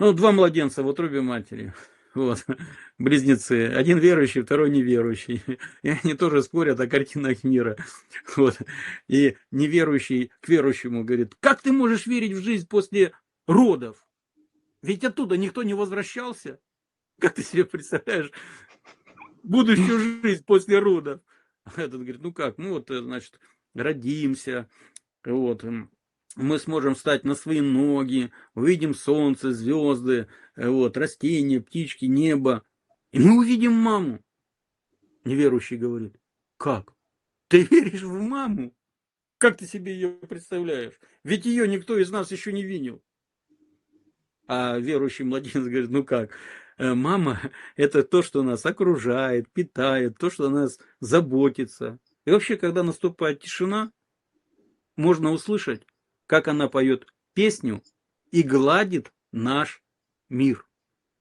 Ну, два младенца в утробе матери. Вот. Близнецы. Один верующий, второй неверующий. И они тоже спорят о картинах мира. Вот. И неверующий к верующему говорит: как ты можешь верить в жизнь после родов? Ведь оттуда никто не возвращался. Как ты себе представляешь будущую жизнь после родов? А этот говорит: ну как, ну вот, значит, родимся, вот, мы сможем встать на свои ноги, увидим солнце, звезды, вот, растения, птички, небо. И мы увидим маму. Неверующий говорит: как? Ты веришь в маму? Как ты себе ее представляешь? Ведь ее никто из нас еще не видел. А верующий младенец говорит: ну как? Мама – это то, что нас окружает, питает, то, что о нас заботится. И вообще, когда наступает тишина, можно услышать, как она поет песню и гладит наш мир.